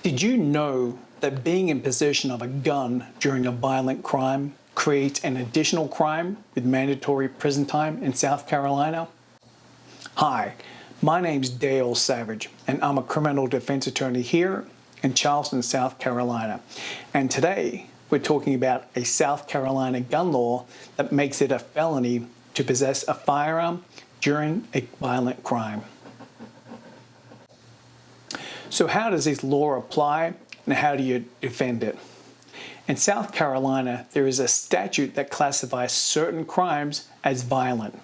Did you know that being in possession of a gun during a violent crime creates an additional crime with mandatory prison time in South Carolina? Hi, my name's Dale Savage, and I'm a criminal defense attorney here in Charleston, South Carolina. And today, we're talking about a South Carolina gun law that makes it a felony to possess a firearm during a violent crime. So how does this law apply and how do you defend it? In South Carolina, there is a statute that classifies certain crimes as violent.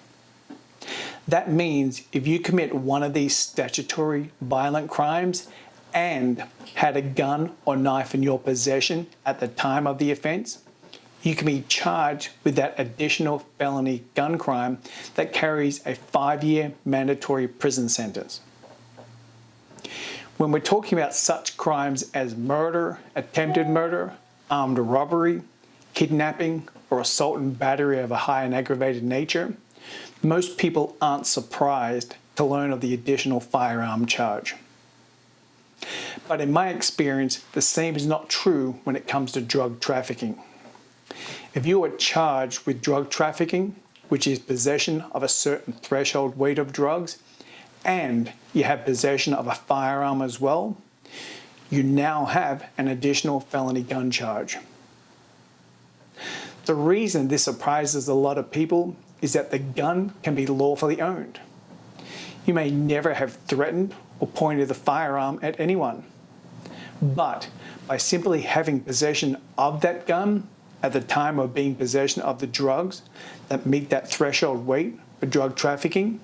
That means if you commit one of these statutory violent crimes and had a gun or knife in your possession at the time of the offense, you can be charged with that additional felony gun crime that carries a 5-year mandatory prison sentence. When we're talking about such crimes as murder, attempted murder, armed robbery, kidnapping, or assault and battery of a high and aggravated nature, most people aren't surprised to learn of the additional firearm charge. But in my experience, the same is not true when it comes to drug trafficking. If you are charged with drug trafficking, which is possession of a certain threshold weight of drugs, and you have possession of a firearm as well, you now have an additional felony gun charge. The reason this surprises a lot of people is that the gun can be lawfully owned. You may never have threatened or pointed the firearm at anyone, but by simply having possession of that gun at the time of being possession of the drugs that meet that threshold weight for drug trafficking,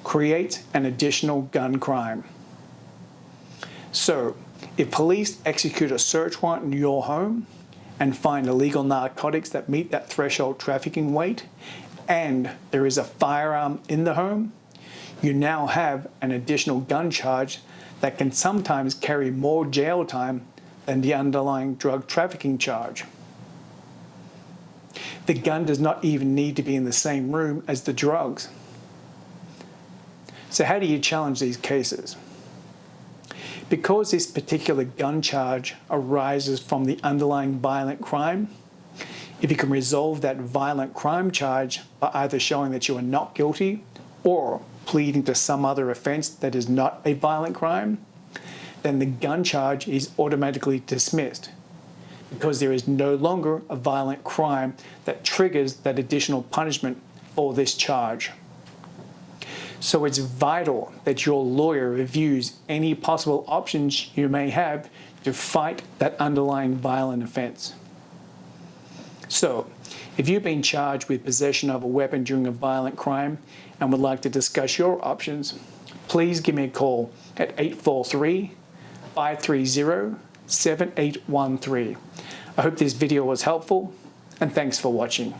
creates an additional gun crime. So, if police execute a search warrant in your home and find illegal narcotics that meet that threshold trafficking weight, and there is a firearm in the home, you now have an additional gun charge that can sometimes carry more jail time than the underlying drug trafficking charge. The gun does not even need to be in the same room as the drugs. So how do you challenge these cases? Because this particular gun charge arises from the underlying violent crime, if you can resolve that violent crime charge by either showing that you are not guilty or pleading to some other offense that is not a violent crime, then the gun charge is automatically dismissed because there is no longer a violent crime that triggers that additional punishment for this charge. So it's vital that your lawyer reviews any possible options you may have to fight that underlying violent offense. So, if you've been charged with possession of a weapon during a violent crime and would like to discuss your options, please give me a call at 843-530-7813. I hope this video was helpful, and thanks for watching.